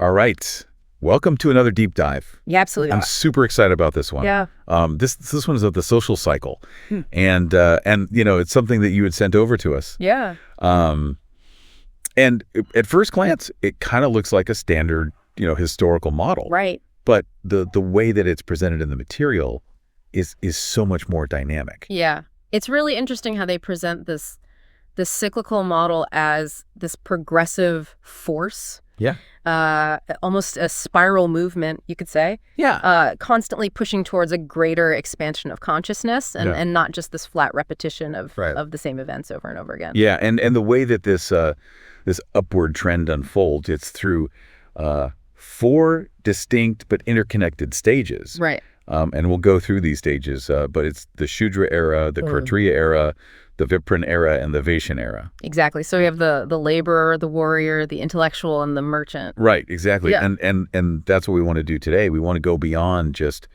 All right. Welcome to another deep dive. Yeah, absolutely. I'm super excited about this one. Yeah. This one is of the social cycle, and it's something that you had sent over to us. Yeah. And at first glance, it kind of looks like a standard, historical model. Right. But the way that it's presented in the material is so much more dynamic. Yeah. It's really interesting how they present this cyclical model as this progressive force. Yeah. Almost a spiral movement, you could say. Yeah. Constantly pushing towards a greater expansion of consciousness and not just this flat repetition of the same events over and over again. Yeah, and the way that this upward trend unfolds, it's through 4 distinct but interconnected stages. Right. And we'll go through these stages, but it's the Shudra era, the Kshatriya era, the Vipran era, and the Vaishyan era. Exactly. So we have the laborer, the warrior, the intellectual, and the merchant. Right, exactly. Yeah. And that's what we want to do today. We want to go beyond just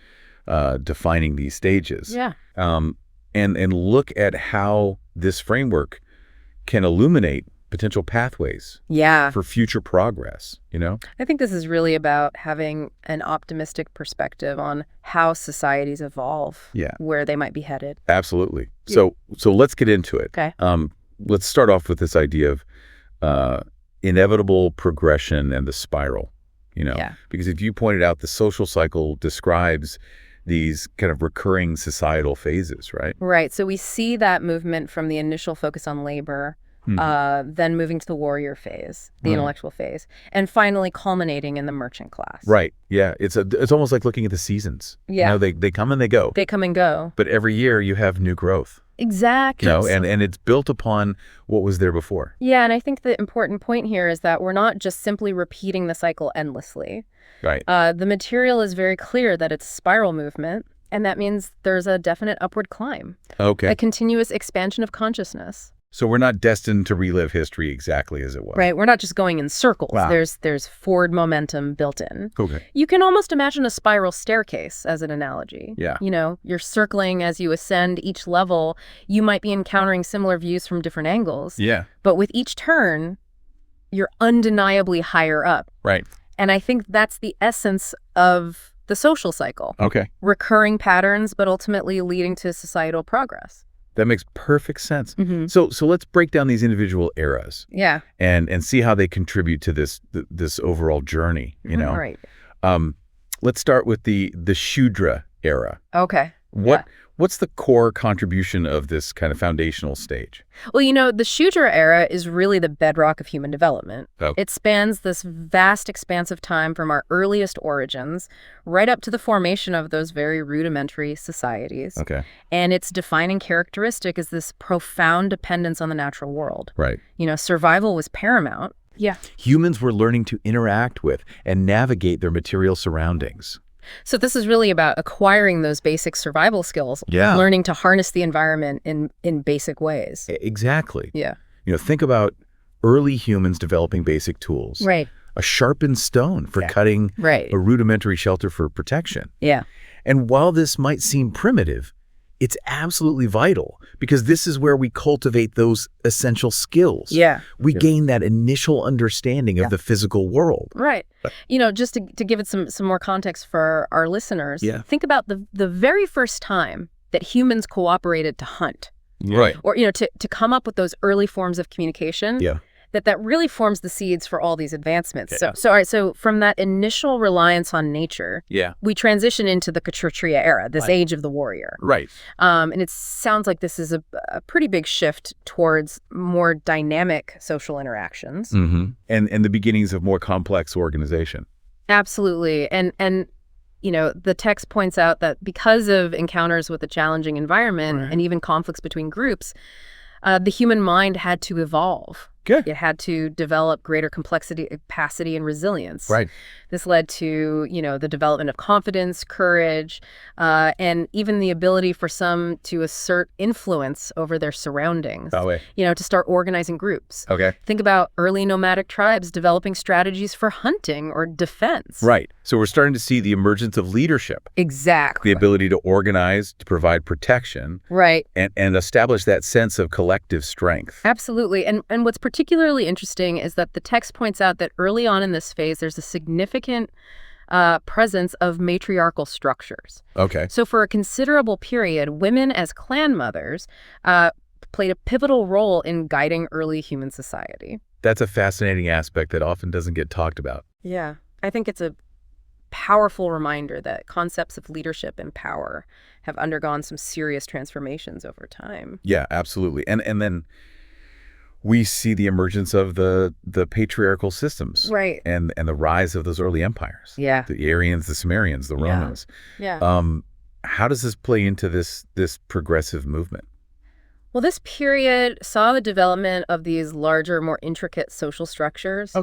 defining these stages. Yeah. And look at how this framework can illuminate potential pathways for future progress, I think this is really about having an optimistic perspective on how societies evolve, where they might be headed. Absolutely. So let's get into it. Okay. Let's start off with this idea of inevitable progression and the spiral, because if you pointed out, the social cycle describes these kind of recurring societal phases, right? Right. So we see that movement from the initial focus on labor, then moving to the warrior phase, the intellectual phase, and finally culminating in the merchant class. Right. Yeah. It's almost like looking at the seasons. Yeah. They come and they go. They come and go. But every year you have new growth. Exactly. And it's built upon what was there before. Yeah, and I think the important point here is that we're not just simply repeating the cycle endlessly. Right. The material is very clear that it's a spiral movement, and that means there's a definite upward climb. Okay. A continuous expansion of consciousness. So we're not destined to relive history exactly as it was. Right. We're not just going in circles. Wow. There's forward momentum built in. Okay. You can almost imagine a spiral staircase as an analogy. Yeah. You're circling as you ascend each level. You might be encountering similar views from different angles. Yeah. But with each turn, you're undeniably higher up. Right. And I think that's the essence of the social cycle. Okay. Recurring patterns, but ultimately leading to societal progress. That makes perfect sense. Mm-hmm. So let's break down these individual eras. Yeah. And see how they contribute to this overall journey, All right. Let's start with the Shudra era. Okay. What's the core contribution of this kind of foundational stage? Well, the Shudra era is really the bedrock of human development. Oh. It spans this vast expanse of time from our earliest origins right up to the formation of those very rudimentary societies. Okay. And its defining characteristic is this profound dependence on the natural world. Right. Survival was paramount. Yeah. Humans were learning to interact with and navigate their material surroundings. So this is really about acquiring those basic survival skills, learning to harness the environment in basic ways. Exactly. Yeah. Think about early humans developing basic tools. Right. A sharpened stone for cutting a rudimentary shelter for protection. Yeah. And while this might seem primitive, it's absolutely vital, because this is where we cultivate those essential skills. Yeah. We gain that initial understanding of the physical world. Right. Just to give it some more context for our listeners, think about the very first time that humans cooperated to hunt. Right. Or, to come up with those early forms of communication. Yeah. That really forms the seeds for all these advancements. Okay. So all right, so from that initial reliance on nature, we transition into the Kshatriya era, this age of the warrior. Right. And it sounds like this is a pretty big shift towards more dynamic social interactions. Mm-hmm. And the beginnings of more complex organization. Absolutely. And the text points out that because of encounters with a challenging environment and even conflicts between groups, the human mind had to evolve. Good. It had to develop greater complexity, capacity, and resilience. Right. This led to, the development of confidence, courage, and even the ability for some to assert influence over their surroundings. To start organizing groups. Think about early nomadic tribes developing strategies for hunting or defense. Right. So we're starting to see the emergence of leadership. Exactly. The ability to organize, to provide protection. Right. And establish that sense of collective strength. Absolutely. And what's particularly interesting is that the text points out that early on in this phase, there's a significant presence of matriarchal structures. So for a considerable period, women as clan mothers played a pivotal role in guiding early human society. That's a fascinating aspect that often doesn't get talked about. Yeah. I think it's a powerful reminder that concepts of leadership and power have undergone some serious transformations over time. Yeah, absolutely. And then we see the emergence of the patriarchal systems. Right. And the rise of those early empires. Yeah. The Aryans, the Sumerians, the Romans. Yeah. How does this play into this progressive movement? Well, this period saw the development of these larger, more intricate social structures,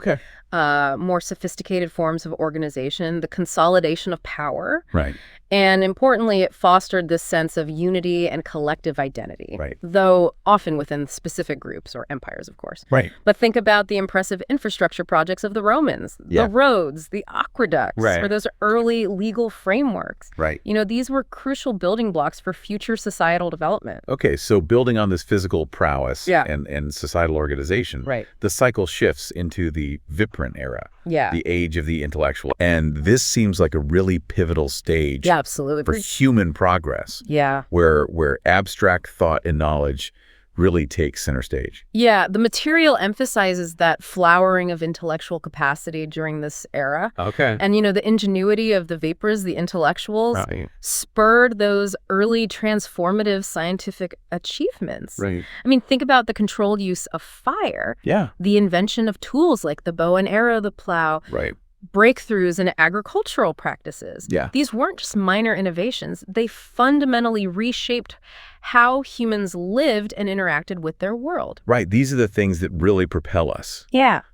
more sophisticated forms of organization, the consolidation of power. Right. And importantly, it fostered this sense of unity and collective identity, though often within specific groups or empires, of course. Right. But think about the impressive infrastructure projects of the Romans, the roads, the aqueducts, or those early legal frameworks. Right. These were crucial building blocks for future societal development. Okay, so building on this physical prowess and societal organization, the cycle shifts into the Viprant era, the age of the intellectual. And this seems like a really pivotal stage absolutely. For human progress. Where abstract thought and knowledge really takes center stage. Yeah, the material emphasizes that flowering of intellectual capacity during this era. And, the ingenuity of the Vipras, the intellectuals, spurred those early transformative scientific achievements. I mean, think about the controlled use of fire. The invention of tools like the bow and arrow, the plow. Breakthroughs in agricultural practices. These weren't just minor innovations. They fundamentally reshaped how humans lived and interacted with their world. These are the things that really propel us.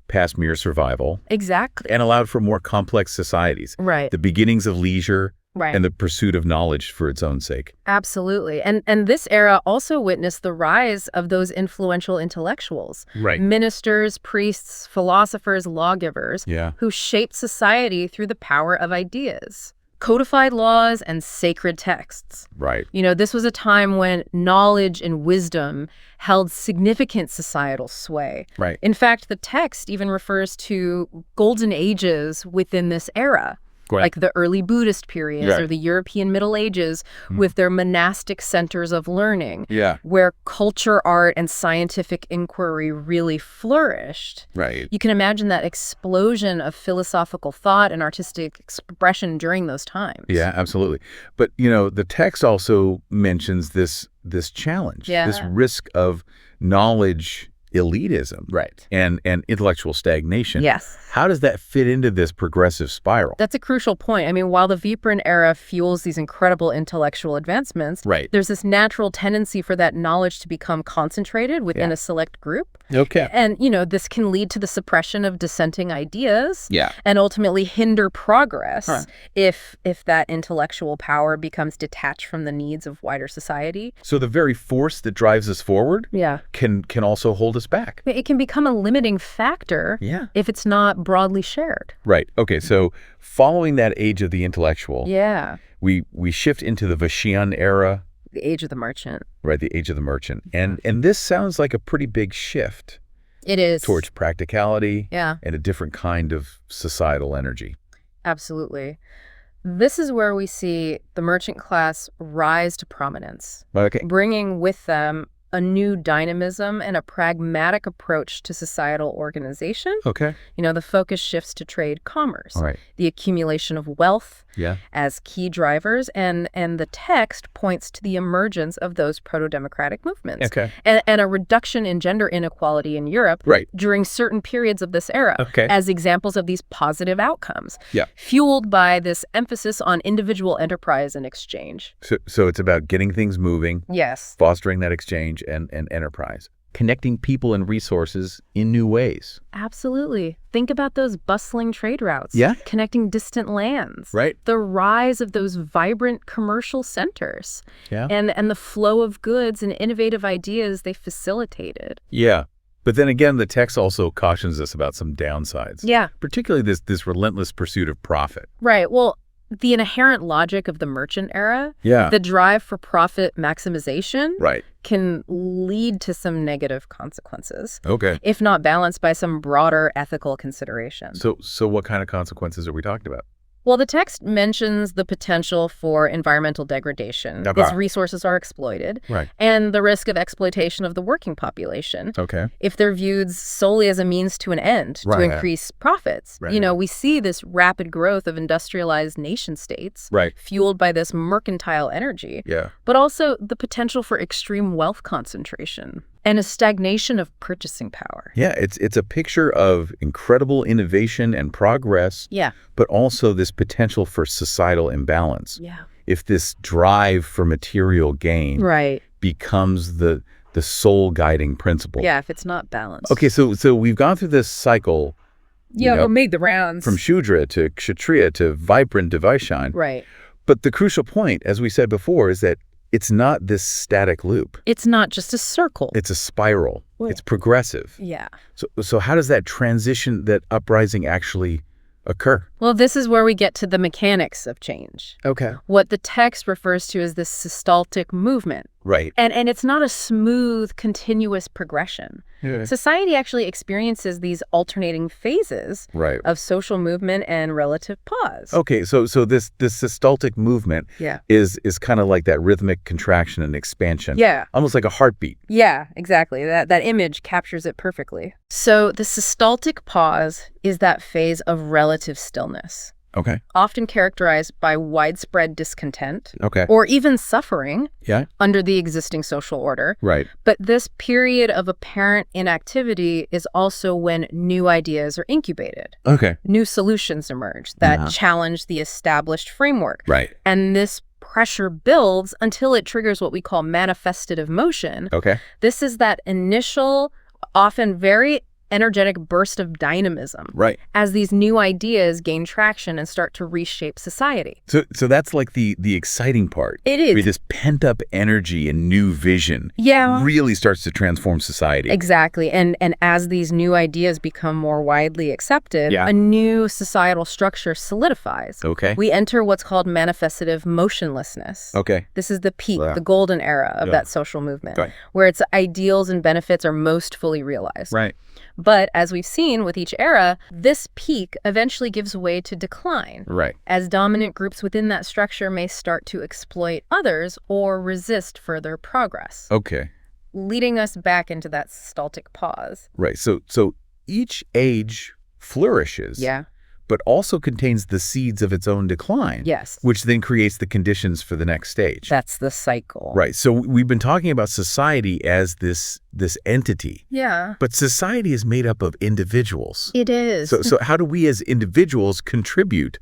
Past mere survival. Exactly. And allowed for more complex societies. The beginnings of leisure. And the pursuit of knowledge for its own sake. Absolutely. And this era also witnessed the rise of those influential intellectuals. Ministers, priests, philosophers, lawgivers, who shaped society through the power of ideas. Codified laws and sacred texts. This was a time when knowledge and wisdom held significant societal sway. In fact, the text even refers to golden ages within this era. Like the early Buddhist periods or the European Middle Ages with their monastic centers of learning, where culture, art, and scientific inquiry really flourished. You can imagine that explosion of philosophical thought and artistic expression during those times. Yeah, absolutely. But, the text also mentions this challenge, this risk of knowledge elitism and intellectual stagnation. How does that fit into this progressive spiral? That's a crucial point. I mean, while the Vipran era fuels these incredible intellectual advancements, there's this natural tendency for that knowledge to become concentrated within a select group. And, this can lead to the suppression of dissenting ideas and ultimately hinder progress if that intellectual power becomes detached from the needs of wider society. So the very force that drives us forward can also hold us back. It can become a limiting factor if it's not broadly shared. Okay, so following that age of the intellectual, we shift into the Vaishian era. The age of the merchant. The age of the merchant. And this sounds like a pretty big shift. It is. Towards practicality and a different kind of societal energy. Absolutely. This is where we see the merchant class rise to prominence, bringing with them a new dynamism and a pragmatic approach to societal organization. The focus shifts to trade commerce, the accumulation of wealth as key drivers, and the text points to the emergence of those proto-democratic movements and a reduction in gender inequality in Europe during certain periods of this era as examples of these positive outcomes, fueled by this emphasis on individual enterprise and exchange. So it's about getting things moving, fostering that exchange and enterprise. connecting people and resources in new ways. Absolutely. Think about those bustling trade routes. Yeah. Connecting distant lands. Right. The rise of those vibrant commercial centers. Yeah. And the flow of goods and innovative ideas they facilitated. Yeah. But then again, the text also cautions us about some downsides. Yeah. Particularly this relentless pursuit of profit. Right. Well, the inherent logic of the merchant era, Yeah. the drive for profit maximization, Right. can lead to some negative consequences. Okay. If not balanced by some broader ethical consideration. So what kind of consequences are we talking about? Well, the text mentions the potential for environmental degradation as resources are exploited, Right. and the risk of exploitation of the working population Okay. if they're viewed solely as a means to an end to Right. increase profits. Right. You know, we see this rapid growth of industrialized nation states Right. fueled by this mercantile energy, Yeah. but also the potential for extreme wealth concentration and a stagnation of purchasing power. Yeah, it's a picture of incredible innovation and progress, Yeah. but also this potential for societal imbalance. Yeah. If this drive for material gain Right. becomes the sole guiding principle. Yeah, if it's not balanced. Okay, so we've gone through this cycle. Yeah, made the rounds. From Shudra to Kshatriya to Vibrant to Vaishyan. Right. But the crucial point, as we said before, is that it's not this static loop. It's not just a circle. It's a spiral. Right. It's progressive. Yeah. So how does that transition, that uprising actually occur? Well, this is where we get to the mechanics of change. Okay. What the text refers to as this systaltic movement. Right. And it's not a smooth, continuous progression. Yeah. Society actually experiences these alternating phases Right. of social movement and relative pause. Okay, so this systaltic movement Yeah. is kind of like that rhythmic contraction and expansion. Yeah. Almost like a heartbeat. Yeah, exactly. That image captures it perfectly. So the systaltic pause is that phase of relative stillness, Okay. often characterized by widespread discontent Okay. or even suffering Yeah. under the existing social order. Right. But this period of apparent inactivity is also when new ideas are incubated. Okay. New solutions emerge that challenge the established framework. Right. And this pressure builds until it triggers what we call manifestative motion. Okay. This is that initial, often very energetic burst of dynamism Right. as these new ideas gain traction and start to reshape society. So that's like the exciting part. It is. Where this pent-up energy and new vision really starts to transform society. Exactly. And as these new ideas become more widely accepted, a new societal structure solidifies. Okay. We enter what's called manifestative motionlessness. Okay. This is the peak, the golden era of that social movement, where its ideals and benefits are most fully realized. Right. But as we've seen with each era, this peak eventually gives way to decline. Right. As dominant groups within that structure may start to exploit others or resist further progress. Okay. Leading us back into that systaltic pause. Right. So each age flourishes. Yeah. But also contains the seeds of its own decline. Yes. Which then creates the conditions for the next stage. That's the cycle. Right. So we've been talking about society as this entity. Yeah. But society is made up of individuals. It is. So how do we as individuals contribute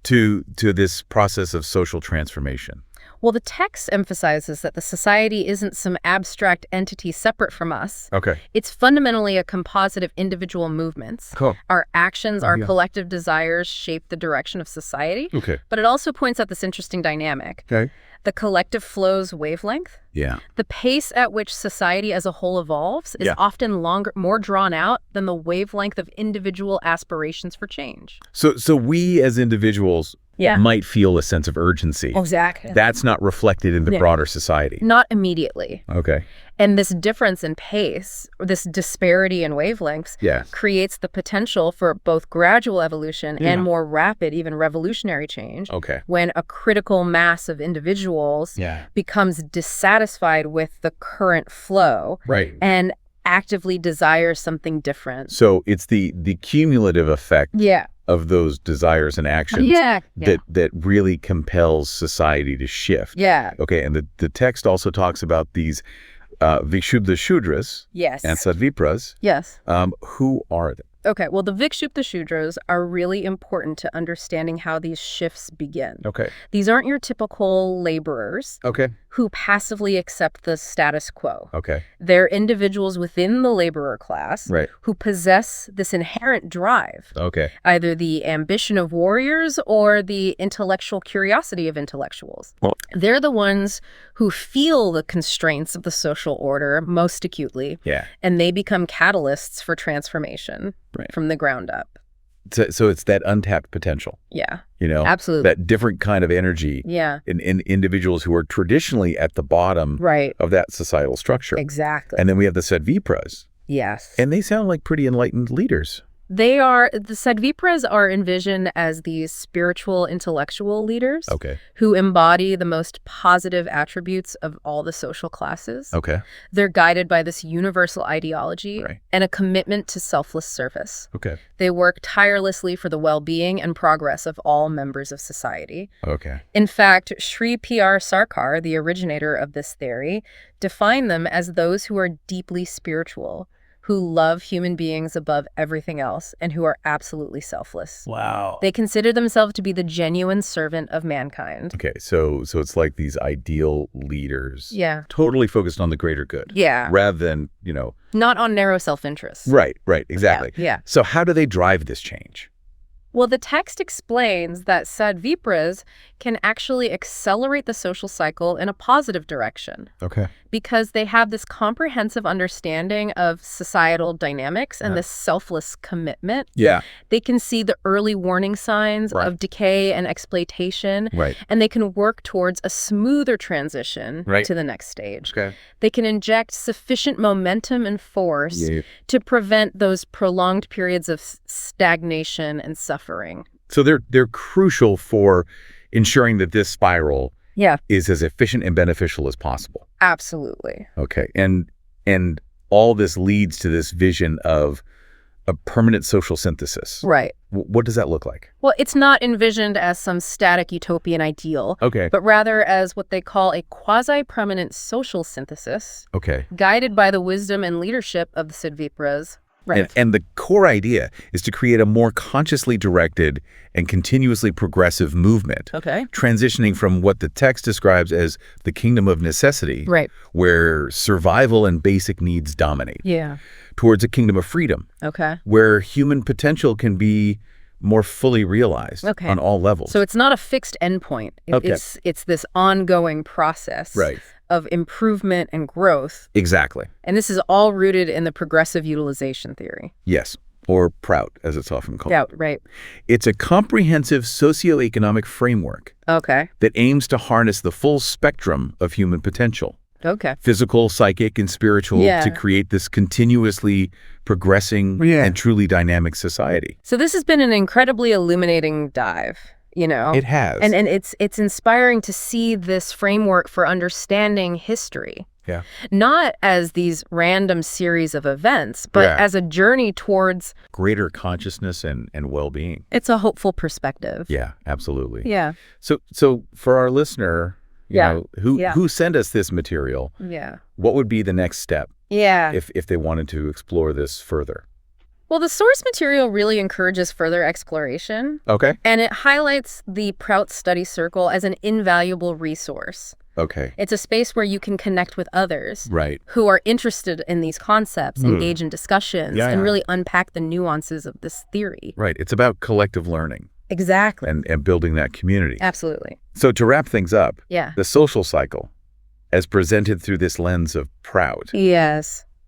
to this process of social transformation? Well, the text emphasizes that the society isn't some abstract entity separate from us. Okay. It's fundamentally a composite of individual movements. Cool. Our actions, our collective desires shape the direction of society. Okay. But it also points out this interesting dynamic. Okay. The collective flow's wavelength. Yeah. The pace at which society as a whole evolves is often longer, more drawn out than the wavelength of individual aspirations for change. So we as individuals might feel a sense of urgency. Exactly. That's not reflected in the broader society. Not immediately. Okay. And this difference in pace, or this disparity in wavelengths, creates the potential for both gradual evolution and more rapid, even revolutionary change. Okay. When a critical mass of individuals becomes dissatisfied with the current flow and actively desires something different. So it's the cumulative effect of those desires and actions that really compels society to shift. Yeah. Okay, and the text also talks about these Vikshubdha Shudras and sadvipras. Yes. Who are they? Okay, well, the Vikshubdha Shudras are really important to understanding how these shifts begin. Okay. These aren't your typical laborers. Okay. who passively accept the status quo. Okay. They're individuals within the laborer class who possess this inherent drive. Okay. Either the ambition of warriors or the intellectual curiosity of intellectuals. Well, they're the ones who feel the constraints of the social order most acutely. Yeah. And they become catalysts for transformation from the ground up. So it's that untapped potential. Yeah. Absolutely. That different kind of energy in individuals who are traditionally at the bottom of that societal structure. Exactly. And then we have the sadvipras. Yes. And they sound like pretty enlightened leaders. The sadvipras are envisioned as these spiritual intellectual leaders who embody the most positive attributes of all the social classes. Okay. They're guided by this universal ideology and a commitment to selfless service. Okay. They work tirelessly for the well-being and progress of all members of society. Okay. In fact, Sri P.R. Sarkar, the originator of this theory, defined them as those who are deeply spiritual, who love human beings above everything else, and who are absolutely selfless. Wow. They consider themselves to be the genuine servant of mankind. Okay, so it's like these ideal leaders. Yeah. Totally focused on the greater good. Yeah. Rather than, not on narrow self-interest. Right, exactly. Yeah. So how do they drive this change? Well, the text explains that sadvipras can actually accelerate the social cycle in a positive direction. Okay. Because they have this comprehensive understanding of societal dynamics and this selfless commitment. Yeah. They can see the early warning signs of decay and exploitation. Right. And they can work towards a smoother transition to the next stage. Okay. They can inject sufficient momentum and force to prevent those prolonged periods of stagnation and suffering. So they're crucial for ensuring that this spiral is as efficient and beneficial as possible. Absolutely. Okay. And all this leads to this vision of a permanent social synthesis. Right. What does that look like? Well, it's not envisioned as some static utopian ideal, but rather as what they call a quasi-permanent social synthesis, guided by the wisdom and leadership of the sadvipras. Right. And the core idea is to create a more consciously directed and continuously progressive movement, transitioning from what the text describes as the kingdom of necessity, where survival and basic needs dominate, towards a kingdom of freedom, where human potential can be more fully realized on all levels. So it's not a fixed endpoint. It's this ongoing process of improvement and growth. Exactly. And this is all rooted in the progressive utilization theory. Yes, or Prout, as it's often called. Prout, right. It's a comprehensive socioeconomic framework that aims to harness the full spectrum of human potential. Physical, psychic, and spiritual to create this continuously progressing and truly dynamic society. So this has been an incredibly illuminating dive. It has. And it's inspiring to see this framework for understanding history. Yeah. Not as these random series of events, but as a journey towards greater consciousness and well-being. It's a hopeful perspective. Yeah, absolutely. Yeah. So for our listener, you know, who sent us this material, what would be the next step if they wanted to explore this further? Well, the source material really encourages further exploration. And it highlights the Prout Study Circle as an invaluable resource. It's a space where you can connect with others who are interested in these concepts, engage in discussions, and really unpack the nuances of this theory. Right. It's about collective learning. Exactly. And building that community. Absolutely. So to wrap things up, the social cycle, as presented through this lens of Prout,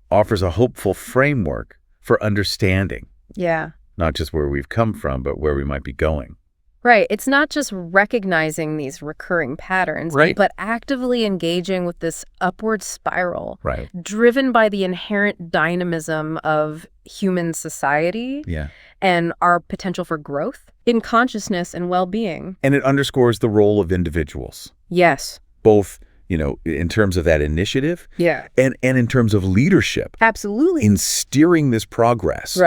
offers a hopeful framework for understanding. Not just where we've come from, but where we might be going. Right. It's not just recognizing these recurring patterns, but actively engaging with this upward spiral, driven by the inherent dynamism of human society and our potential for growth in consciousness and well-being. And it underscores the role of individuals. Yes. Both, in terms of that initiative and in terms of leadership. Absolutely. In steering this progress.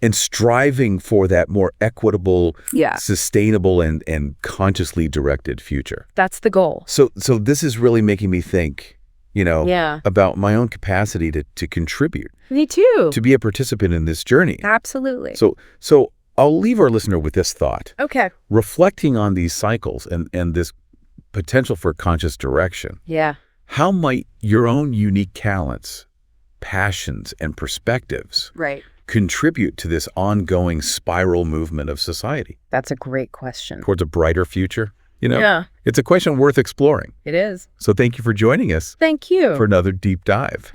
And striving for that more equitable, sustainable, and consciously directed future. That's the goal. So this is really making me think, about my own capacity to contribute. Me too. To be a participant in this journey. Absolutely. So I'll leave our listener with this thought. Reflecting on these cycles and this potential for conscious direction. how might your own unique talents, passions, and perspectives contribute to this ongoing spiral movement of society? That's a great question. Towards a brighter future? It's a question worth exploring. It is. So thank you for joining us. Thank you. For another deep dive.